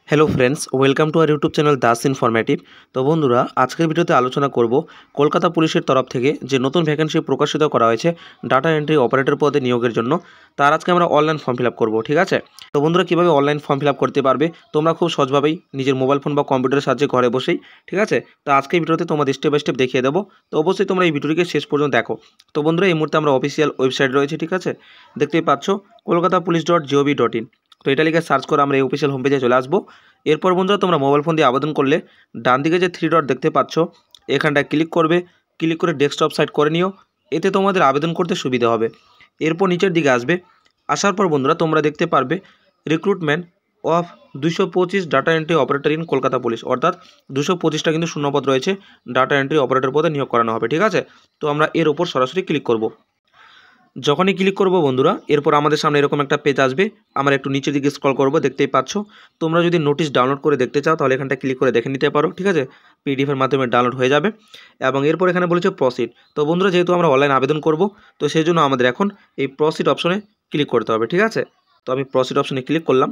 Hello friends, welcome to our YouTube channel Das informative. তো বন্ধুরা, আজকের ভিডিওতে আলোচনা করব কলকাতা পুলিশের তরফ থেকে যে নতুন ভ্যাকেন্সি প্রকাশিত করা হয়েছে ডাটা এন্ট্রি অপারেটর পদে নিয়োগের জন্য। তার আজকে আমরা অনলাইন ফর্ম ফিল আপ করবো, ঠিক আছে? তো বন্ধুরা, কীভাবে অনলাইন ফর্ম ফিল আপ করতে পারবে তোমরা খুব সহজভাবেই নিজের মোবাইল ফোন বা কম্পিউটারের সাহায্যে ঘরে বসেই, ঠিক আছে? তো আজকে এই ভিডিওতে তোমাদের স্টেপ বাই স্টেপ দেখিয়ে দেবো। তো অবশ্যই তোমরা এই ভিডিওটিকে শেষ পর্যন্ত দেখো। তো বন্ধুরা, এই মুহূর্তে আমরা অফিসিয়াল ওয়েবসাইট রয়েছে, ঠিক আছে? দেখতেই পাচ্ছ kolkatapolice.gov.in। তো এটা লিখে সার্চ করে আমরা এই অফিসিয়াল হোম পেজে চলে আসবো। এরপর বন্ধুরা, তোমরা মোবাইল ফোন দিয়ে আবেদন করলে ডান দিকে যে 3 ডট দেখতে পাচ্ছ এখানটায় ক্লিক করবে। ক্লিক করে ডেস্কটপ সাইট করে নিও, এতে তোমাদের আবেদন করতে সুবিধা হবে। এরপর নিচের দিকে আসবে। আসার পর বন্ধুরা, তোমরা দেখতে পারবে recruitment of 225 data entry operator in Kolkata police, অর্থাৎ 225টা কিন্তু শূন্যপদ রয়েছে ডাটা এন্ট্রি অপারেটর পদে নিয়োগ করানো হবে, ঠিক আছে? তো আমরা এর ওপর সরাসরি ক্লিক করব। যখনই ক্লিক করব বন্ধুরা, এরপর আমাদের সামনে এরকম একটা পেজ আসবে। আমরা একটু নিচের দিকে স্ক্রল করব, দেখতেই পাচ্ছ। তোমরা যদি নোটিশ ডাউনলোড করে দেখতে চাও তাহলে এখানটা ক্লিক করে দেখে নিতে পারো, ঠিক আছে? পিডিএফের মাধ্যমে ডাউনলোড হয়ে যাবে। এবং এরপর এখানে বলেছে প্রসিড। তো বন্ধুরা, যেহেতু আমরা অনলাইন আবেদন করব, তো সেই জন্য আমাদের এখন এই প্রসিড অপশনে ক্লিক করতে হবে, ঠিক আছে? তো আমি প্রসিড অপশনে ক্লিক করলাম।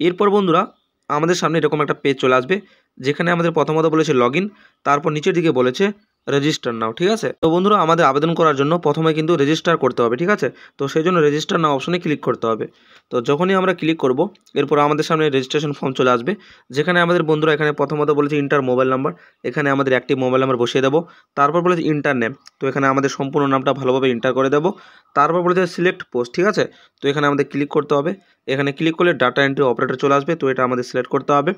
এরপর বন্ধুরা, আমাদের সামনে এরকম একটা পেজ চলে আসবে, যেখানে আমাদের প্রথমত বলেছে লগ ইন, তারপর নিচের দিকে বলেছে রেজিস্টার নাও, ঠিক আছে? তো বন্ধুরা, আমাদের আবেদন করার জন্য প্রথমে কিন্তু রেজিস্টার করতে হবে, ঠিক আছে? তো সেই জন্য রেজিস্টার নাও অপশনে ক্লিক করতে হবে। তো যখনই আমরা ক্লিক করব, এরপর আমাদের সামনে রেজিস্ট্রেশন ফর্ম চলে আসবে, যেখানে আমাদের বন্ধুরা এখানে প্রথমত বলেছে ইন্টার মোবাইল নাম্বার। এখানে আমাদের অ্যাক্টিভ মোবাইল নাম্বার বসিয়ে দেবো। তারপর বলেছে ইন্টার নেম, তো এখানে আমাদের সম্পূর্ণ নামটা ভালোভাবে ইন্টার করে দেবো। তারপর বলেছে সিলেক্ট পোস্ট, ঠিক আছে? তো এখানে আমাদের ক্লিক করতে হবে। এখানে ক্লিক করলে ডাটা এন্ট্রি অপারেটর চলে আসবে, তো এটা আমাদের সিলেক্ট করতে হবে।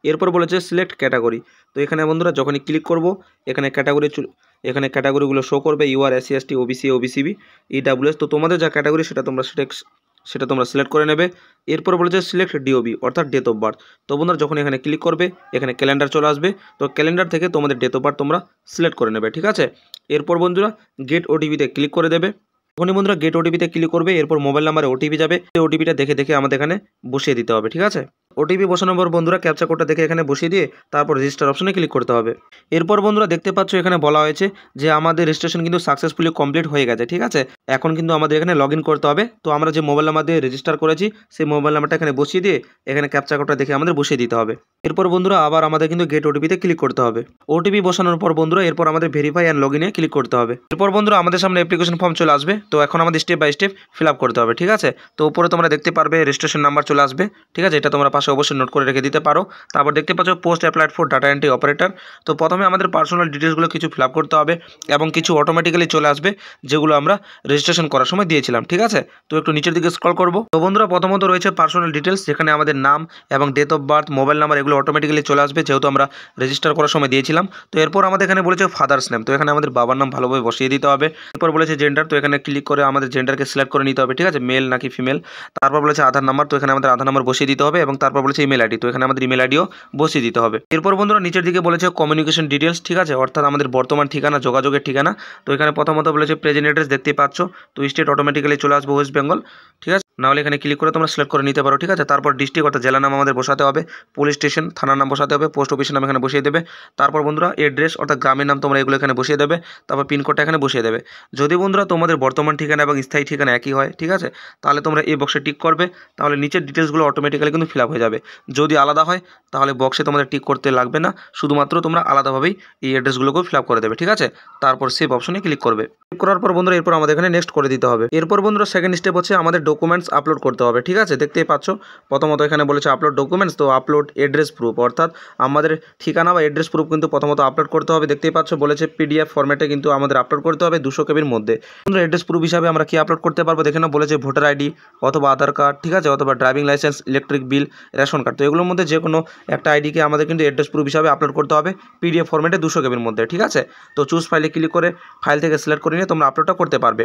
এরপর বলেছে সিলেক্ট ক্যাটাগরি। তো এখানে বন্ধুরা যখনই ক্লিক করব, এখানে ক্যাটাগরিগুলো শো করবে, UR SC ST OBC OBCB EWS. তো তোমাদের যা ক্যাটাগরি সেটা তোমরা সিলেক্ট করে নেবে। এরপর বলেছে সিলেক্ট ডিওবি, অর্থাৎ ডেট অফ বার্থ। তো বন্ধুরা, যখন এখানে ক্লিক করবে, এখানে ক্যালেন্ডার চলে আসবে। তো ক্যালেন্ডার থেকে তোমাদের ডেট অফ বার্থ তোমরা সিলেক্ট করে নেবে, ঠিক আছে? এরপর বন্ধুরা, গেট ওটিপিতে ক্লিক করে দেবে। যখনই বন্ধুরা গেট ওটিপিতে ক্লিক করবে, এরপর মোবাইল নাম্বারে ওটিপি যাবে। সেই ওটিপিটা দেখে আমাদের এখানে বসিয়ে দিতে হবে, ঠিক আছে? ওটিপি বসানোর পর বন্ধুরা ক্যাপচা কোডটা দেখে এখানে বসিয়ে দিয়ে তারপর রেজিস্টার অপশনে ক্লিক করতে হবে। এরপর বন্ধুরা দেখতে পাচ্ছ এখানে বলা হয়েছে যে আমাদের রেজিস্ট্রেশন কিন্তু সাকসেসফুলি কমপ্লিট হয়ে গেছে, ঠিক আছে? এখন কিন্তু আমাদের এখানে লগ ইন করতে হবে। তো আমরা যে মোবাইল নাম্বার দিয়ে রেজিস্টার করেছি সেই মোবাইল নাম্বারটা এখানে বসিয়ে দিয়ে এখানে ক্যাপচা কোডটা দেখে আমাদের বসিয়ে দিতে হবে। এরপর বন্ধুরা আবার আমাদের কিন্তু গেট ওটিপিতে ক্লিক করতে হবে। ওটিপি বসানোর পর বন্ধুরা এরপর আমাদের ভেরিফাই অ্যান্ড লগ ইনে ক্লিক করতে হবে। এরপর বন্ধুরা আমাদের সামনে অ্যাপ্লিকেশন ফর্ম চলে আসবে। তো এখন আমাদের step by step fill up করতে হবে, ঠিক আছে? তো উপরে তোমরা দেখতে পারবে রেজিস্ট্রেশন নাম্বার চলে আসবে, ঠিক আছে? এটা তোমরা পাশে অবশ্যই নোট করে রেখে দিতে পারো। তারপর দেখতে পাচ্ছ post applied for data entry operator. তো প্রথমে আমাদের পার্সোনাল ডিটেলসগুলো কিছু ফিল আপ করতে হবে এবং কিছু অটোমেটিক্যালি চলে আসবে, যেগুলো আমরা রেজিস্ট্রেশন করার সময় দিয়েছিলাম, ঠিক আছে? তো একটু নিচের দিকে স্ক্রল করব। তো বন্ধুরা প্রথমত রয়েছে পার্সোনাল ডিটেলস, যেখানে আমাদের নাম এবং date of birth, mobile number এগুলো অটোমেটিক্যালি চলে আসবে, যেহেতু আমরা রেজিস্টার করার সময় দিয়েছিলাম। তো এরপর আমাদের এখানে বলেছে ফাদার্স নেম, তো এখানে আমাদের বাবার নাম ভালোভাবে বসিয়ে দিতে হবে। এরপর বলেছে জেন্ডার, তো এখানে ক্লিক করে আমাদের জেন্ডারকে সিলেক্ট করে নিতে হবে, ঠিক আছে? মেল নাকি ফিমেল। তারপর বলেছে আধার নাম্বার, তো এখানে আমাদের আধার নাম্বার বসিয়ে দিতে হবে এবং তারপর বলেছে ইমেল আইডি, তো এখানে আমাদের ইমেল আইডিও বসিয়ে দিতে হবে। এরপর বন্ধুরা নিচের দিকে বলেছে কমিউনিকেশন ডিটেলস, ঠিক আছে? অর্থাৎ আমাদের বর্তমান ঠিকানা, যোগাযোগের ঠিকানা। তো এখানে প্রথমত বলেছে প্রেজেন্ট অ্যাড্রেস, দেখতেই পাচ্ছ। তো স্টেট অটোমেটিক্যালি চলে আসবে ওয়েস্ট বেঙ্গল, ঠিক আছে? নাহলে এখানে ক্লিক করে তোমরা সিলেক্ট করে নিতে পারো, ঠিক আছে? তারপর ডিস্ট্রিক্ট অর্থাৎ জেলার নাম আমাদের বসাতে হবে, পুলিশ স্টেশন থানার নাম বসাতে হবে, পোস্ট অফিসের নাম এখানে বসিয়ে দেবে। তারপর বন্ধুরা এড্রেস অর্থাৎ গ্রামের নাম তোমরা এগুলো এখানে বসিয়ে দেবে। তারপর পিনকোডটা এখানে বসিয়ে দেবে। যদি বন্ধুরা তোমাদের বর্তমান ঠিকানা এবং স্থায়ী ঠিকানা একই হয়, ঠিক আছে, তাহলে তোমরা এই বক্সে টিক করবে, তাহলে নিচের ডিটেলসগুলো অটোমেটিক্যালি কিন্তু ফিল আপ হয়ে যাবে। যদি আলাদা হয় তাহলে বক্সে তোমাদের টিক করতে লাগবে না, শুধুমাত্র তোমরা আলাদাভাবেই এই অ্যাড্রেসগুলোকেও ফিল আপ করে দেবে, ঠিক আছে? তারপর সেভ অপশনে ক্লিক করবে। ক্লিক করার পর বন্ধুরা এরপর আমাদের এখানে নেক্সট করে দিতে হবে। এরপর বন্ধুরা সেকেন্ড স্টেপ হচ্ছে আমাদের ডকুমেন্টস আপলোড করতে হবে, ঠিক আছে? দেখতেই পাচ্ছ প্রথমত এখানে বলেছে আপলোড ডকুমেন্টস, তো আপলোড এড্রেস প্রুফ, অর্থাৎ আমাদের ঠিকানা বা এড্রেস প্রুফ কিন্তু প্রথমত আপলোড করতে হবে। দেখতেই পাচ্ছ বলেছে পিডিএফ ফরম্যাটে কিন্তু আমাদের আপলোড করতে হবে 200 কেবির মধ্যে। বন্ধুরা এড্রেস প্রুফ হিসাবে আমরা কি আপলোড করতে পারবো দেখে নাও। বলেছে ভোটার আইডি অথবা আধার কার্ড, ঠিক আছে, অথবা driving licence, electric bill, ration card. তো এগুলোর মধ্যে যে কোনো একটা আইডিকে আমাদের কিন্তু এড্রেস প্রুফ হিসাবে আপলোড করতে হবে পিডিএফ ফরম্যাটে 200 কেবির মধ্যে, ঠিক আছে? তো চুজ ফাইলে ক্লিক করে ফাইল থেকে সিলেক্ট করে নিয়ে তোমরা আপলোডটা করতে পারবে।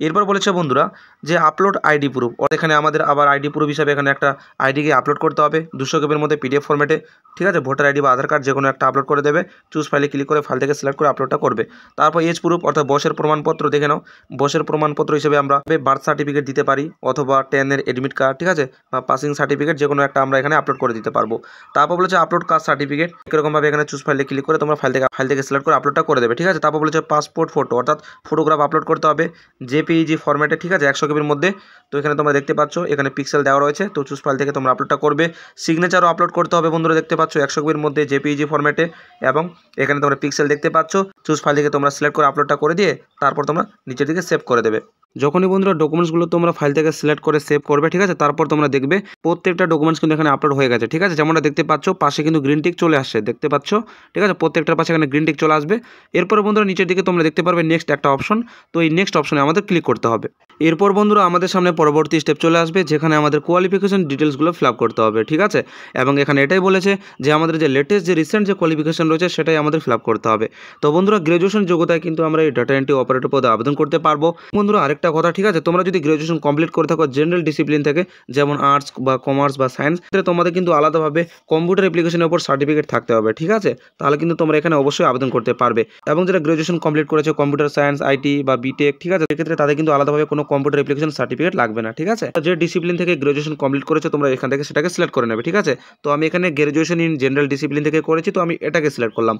এরপর বলেছে বন্ধুরা যে আপলোড আইডি প্রুফ, এখানে আমাদের আবার আইডি প্রুফ হিসাবে এখানে একটা আইডিকে আপলোড করতে হবে 200 কেবির মধ্যে পিডিএফ ফরম্যাটে, ঠিক আছে? ভোটার আইডি বা আধার কার্ড যে কোনো একটা আপলোড করে দেবে। চুজ ফাইলে ক্লিক করে ফাইল থেকে সিলেক্ট করে আপলোডটা করবে। তারপর এজ প্রুফ অর্থাৎ বয়সের প্রমাণপত্র দেখে নাও। বয়সের প্রমাণপত্র হিসেবে আমরা বার্থ সার্টিফিকেট দিতে পারি অথবা 10-এর এডমিট কার্ড, ঠিক আছে, বা পাসিং সার্টিফিকেট, যে কোনো একটা আমরা এখানে আপলোড করে দিতে পারবো। তারপর বলেছে আপলোড কাস্ট সার্টিফিকেট, এরকমভাবে এখানে চুজ ফাইলে ক্লিক করে তোমরা ফাইল থেকে সিলেক্ট করে আপলোডটা করে দেবে, ঠিক আছে? তারপর বলেছে পাসপোর্ট ফটো, অর্থাৎ ফটোগ্রাফ আপলোড করতে হবে জেপিইজি ফরম্যাটে, ঠিক আছে, 100 কেবির মধ্যে। তো এখানে তোমরা তোমরা দেখতে পাচ্ছ এখানে পিক্সেল দেওয়া রয়েছে। তো চুজ ফাইল থেকে তোমরা আপলোডটা করবে। সিগনেচারও আপলোড করতে হবে বন্ধুরা, দেখতে পাচ্ছ 100 MB মধ্যে জেপিইজি ফরম্যাটে, এবং এখানে তোমরা পিক্সেল দেখতে পাচ্ছ। চুজ ফাইল থেকে তোমরা সিলেক্ট করে আপলোডটা করে দিয়ে তারপর তোমরা নিচের দিকে সেভ করে দেবে। যখনই বন্ধুরা ডকুমেন্টসগুলো তোমরা ফাইল থেকে সিলেক্ট করে সেভ করবে, ঠিক আছে, তারপর তোমরা দেখবে প্রত্যেকটা ডকুমেন্টস কিন্তু এখানে আপলোড হয়ে গেছে, ঠিক আছে। যেমনটা দেখতে পাচ্ছ পাশে কিন্তু গ্রিন টিক চলে আসছে, দেখতে পাচ্ছ, ঠিক আছে, প্রত্যেকটার পাশে এখানে গ্রিন টিক চলে আসবে। এরপর বন্ধুরা নিচের দিকে তোমরা দেখতে পারবে নেক্সট একটা অপশন। তো এই নেক্সট অপশনে আমাদের ক্লিক করতে হবে। এরপর বন্ধুরা আমাদের সামনে পরবর্তী স্টেপ চলে আসবে, যেখানে আমাদের কোয়ালিফিকেশন ডিটেলসগুলো ফিল আপ করতে হবে, ঠিক আছে। এবং এখানে এটাই বলেছে যে আমাদের যে লেটেস্ট যে রিসেন্ট যে কোয়ালিফিকেশন রয়েছে সেটাই আমাদের ফিল আপ করতে হবে। তো বন্ধুরা গ্র্যাজুয়েশন যোগ্যতায় কিন্তু আমরা এই ডাটা এন্ট্রি অপারেটর পদে আবেদন করতে পারবো। বন্ধুরা আরেকটা কথা, ঠিক আছে, তোমরা যদি গ্র্যাজুয়েশন কমপ্লিট করে থাকো জেনারেল ডিসিপ্লিন থেকে, যেমন আর্টস বা কমার্স বা সায়েন্স, তোমাদের কিন্তু আলাদাভাবে কম্পিউটার অ্যাপ্লিকেশনের উপর সার্টিফিকেট থাকতে হবে, ঠিক আছে। তাহলে কিন্তু তোমরা এখানে অবশ্যই আবেদন করতে পারবে। এবং যারা গ্র্যাজুয়েশন কমপ্লিট করেছে কম্পিউটার সায়েন্স, আইটি বা বিটেক, ঠিক আছে, সেক্ষেত্রে তাদের কিন্তু আলাদাভাবে কোনো কম্পিউটার অ্যাপ্লিকেশন সার্টিফিকেট লাগবে না, ঠিক আছে। যে ডিসিপ্লিন থেকে গ্র্যাজুয়েশন কমপ্লিট করেছে তোমরা এখান থেকে সেটাকে সিলেক্ট করে নেবে, ঠিক আছে। তো আমি এখানে গ্র্যাজুয়েশন ইন জেনারেল ডিসিপ্লিন থেকে করেছি, তো আমি এটাকে সিলেক্ট করলাম।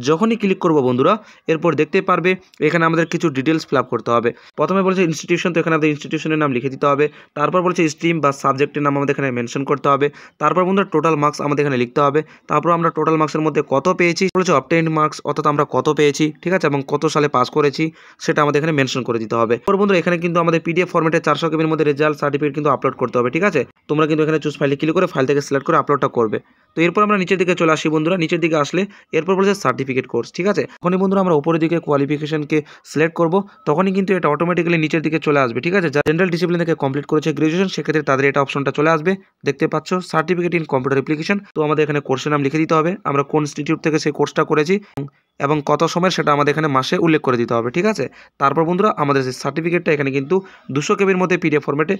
যখনই ক্লিক করবো বন্ধুরা এরপর দেখতে পারবে এখানে আমাদের কিছু ডিটেলস ফিল আপ করতে হবে। প্রথমে বলছে ইনস্টিটিউশন, তো এখানে আমাদের ইনস্টিটিউশনের নাম লিখে দিতে হবে। তারপর বলছে স্ট্রিম বা সাবজেক্টের নাম আমাদের এখানে মেনশন করতে হবে। তারপর বন্ধুরা টোটাল মার্কস আমাদের এখানে লিখতে হবে। তারপর আমরা টোটাল মার্কসের মধ্যে কত পেয়েছি, বলেছে অবটেইনড মার্কস, অর্থাৎ আমরা কত পেয়েছি, ঠিক আছে, এবং কত সালে পাস করেছি সেটা আমাদের এখানে মেনশন করে দিতে হবে। এরপর বন্ধুরা এখানে কিন্তু আমাদের পিডিএফ ফরম্যাটে 400 KB মধ্যে রেজাল্ট সার্টিফিকেট কিন্তু আপলোড করতে হবে, ঠিক আছে। তোমরা কিন্তু এখানে চুজ ফাইলে ক্লিক করে ফাইল থেকে সিলেক্ট করে আপলোডটা করবে। তো এরপর আমরা নিচের দিকে চলে আসি বন্ধুরা। নিচের দিকে আসলে এরপর বলেছে সার্টিফিকেট কোর্স, ঠিক আছে। তখনই বন্ধুরা আমরা উপরের দিকে কোয়ালিফিকেশনকে সিলেক্ট করব, তখনই কিন্তু এটা অটোমেটিক্যালি নিচের দিকে চলে আসবে, ঠিক আছে। যারা জেনারেল ডিসিপ্লিন থেকে কমপ্লিট করেছে গ্র্যাজুয়েশন সেক্ষেত্রে তাদের এটা অপশনটা চলে আসবে, দেখতে পাচ্ছ সার্টিফিকেট ইন কম্পিউটার অ্যাপ্লিকেশন। তো আমাদের এখানে কোর্সের নাম লিখে দিতে হবে, আমরা কোন ইনস্টিটিউট থেকে সেই কোর্সটা করেছি এবং কত সময়ের সেটা আমাদের এখানে মাসে উল্লেখ করে দিতে হবে, ঠিক আছে। তারপর বন্ধুরা আমাদের সেই সার্টিফিকেটটা এখানে কিন্তু 200 KB মধ্যে পিডিএফ ফরম্যাটে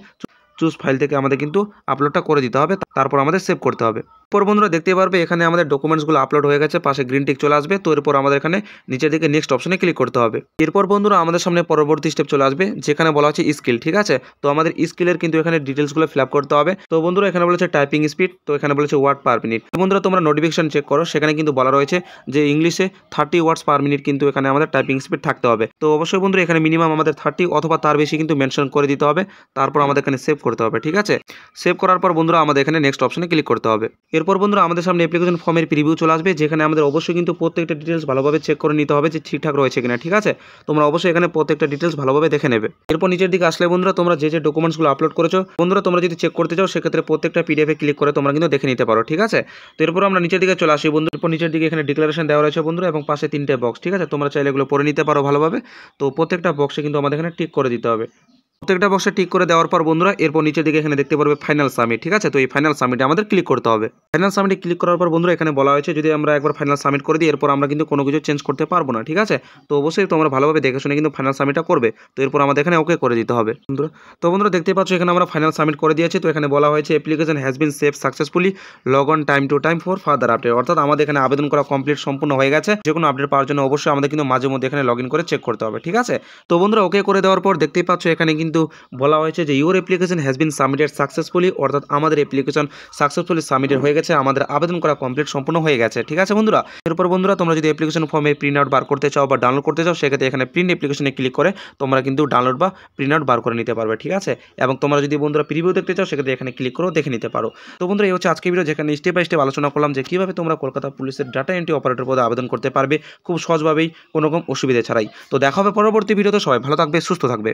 চুজ ফাইল থেকে আমাদের কিন্তু আপলোডটা করে দিতে হবে। তারপর আমাদের সেভ করতে হবে। পর বন্ধুরা দেখতে পারবে এখানে আমাদের ডকুমেন্টসগুলো আপলোড হয়ে গেছে, পাশে গ্রিন টিক চলে আসবে। তো এরপর আমাদের এখানে নিচের দিকে নেক্সট অপশনে ক্লিক করতে হবে। এরপর বন্ধুরা আমাদের সামনে পরবর্তী স্টেপ চলে আসবে, যেখানে বলা হচ্ছে স্কিল, ঠিক আছে। তো আমাদের স্কিলের কিন্তু এখানে ডিটেলসগুলো ফিল আপ করতে হবে। তো বন্ধুরা এখানে বলেছে টাইপিং স্পিড, তো এখানে বলেছে ওয়ার্ড পার মিনিট। বন্ধুরা তোমরা নোটিফিকেশন চেক করো, সেখানে কিন্তু বলা রয়েছে যে ইংলিশে 30 ওয়ার্ডস পার মিনিট কিন্তু এখানে আমাদের টাইপিং স্পিড থাকতে হবে। তো অবশ্যই বন্ধুরা এখানে মিনিমাম আমাদের 30 অথবা তার বেশি কিন্তু মেনশন করে দিতে হবে। তারপর আমাদের এখানে সেভ করতে হবে, ঠিক আছে। সেভ করার পর বন্ধুরা আমাদের এখানে নেক্সট অপশনে ক্লিক করতে হবে। এরপর বন্ধুরা আমাদের সামনে অ্যাপ্লিকেশন ফর্মের প্রিভিউ চলে আসবে, যেখানে আমাদের অবশ্যই কিন্তু প্রত্যেকটা ডিটেলস ভালোভাবে চেক করে নিতে হবে যে ঠিকঠাক রয়েছে কিনা, ঠিক আছে। তোমরা অবশ্যই এখানে প্রত্যেকটা ডিটেলস ভালোভাবে দেখে নেবে। এরপর নিচের দিকে আসলে বন্ধুরা তোমরা যে ডকুমেন্টসগুলো আপলোড করেছো বন্ধুরা তোমরা যদি চেক করতে চাও সেক্ষেত্রে প্রত্যেকটা পিডিএফে ক্লিক করে তোমরা কিন্তু দেখে নিতে পারো, ঠিক আছে। তো এরপর আমরা নিচের দিকে চলে আসি বন্ধু। এরপর নিচের দিকে এখানে ডিক্লারেশন দেওয়া রয়েছে বন্ধুরা, এবং পাশে 3টে বক্স, ঠিক আছে। তোমরা চাইলে এগুলো পড়ে নিতে পারো ভালোভাবে। তো প্রত্যেকটা বক্সে কিন্তু আমাদের এখানে টিক করে দিতে হবে। প্রত্যেকটা বক্সে টিক করে দেওয়ার পর বন্ধুরা এরপর নিচের দিকে এখানে দেখতে পারবে ফাইনাল সাবমিট, ঠিক আছে। তো এই ফাইনাল সাবমিটে আমাদের ক্লিক করতে হবে। ফাইনাল সাবমিটে ক্লিক করার পর বন্ধুরা এখানে বলা হয়েছে যদি আমরা একবার ফাইনাল সাবমিট করে দিই এরপর আমরা কিন্তু কোনো কিছু চেঞ্জ করতে পারবো না, ঠিক আছে। তো অবশ্যই তোমরা ভালোভাবে দেখে শুনে কিন্তু ফাইনাল সাবমিটটা করবে। তো এরপর আমাদের এখানে ওকে করে দিতে হবে বন্ধুরা। তো বন্ধুরা দেখতে পাচ্ছ এখানে আমরা ফাইনাল সাবমিট করে দিয়েছি। তো এখানে বলা হয়েছে application has been save successfully, log on time to time for further update, অর্থাৎ আমাদের এখানে আবেদন করা কমপ্লিট সম্পূর্ণ হয়ে গেছে। যে কোনো আপডেট পাওয়ার জন্য অবশ্যই আমাদের কিন্তু মাঝে মধ্যে এখানে লগ ইন করে চেক করতে হবে, ঠিক আছে। তো বন্ধুরা ওকে করে দেওয়ার পর দেখতেই পাচ্ছ এখানে কিন্তু বলা হয়েছে যে your application has been submitted successfully, অর্থাৎ আমাদের অ্যাপ্লিকেশন সাকসেসফুলি সাবমিটেড হয়ে গেছে, আমাদের আবেদন করা কমপ্লিট সম্পূর্ণ হয়ে গেছে, ঠিক আছে বন্ধুরা। এরপর বন্ধুরা তোমরা যদি অ্যাপ্লিকেশন ফর্মে প্রিন্ট আউট বার করতে চাও বা ডাউনলোড করতে চাও সেক্ষেত্রে এখানে প্রিন্ট অ্যাপ্লিকেশনে ক্লিক করে তোমরা কিন্তু ডাউনলোড বা প্রিন্ট আউট বার করে নিতে পারবে, ঠিক আছে। এবং তোমরা যদি বন্ধুরা প্রিভিউ দেখতে চাও সেক্ষেত্রে এখানে ক্লিক করে দেখে নিতে পারো। তো বন্ধুরা এই হচ্ছে আজকে ভিডিও, যেখানে স্টেপ বাই স্টেপ আলোচনা করলাম যে কীভাবে তোমরা কলকাতা পুলিশের ডাটা এন্ট্রি অপারেটর পদে আবেদন করতে পারবে খুব সহজভাবেই, কোনো রকম অসুবিধা ছাড়াই। তো দেখা হবে পরবর্তী ভিডিওতে। সবাই ভালো থাকবে, সুস্থ থাকবে।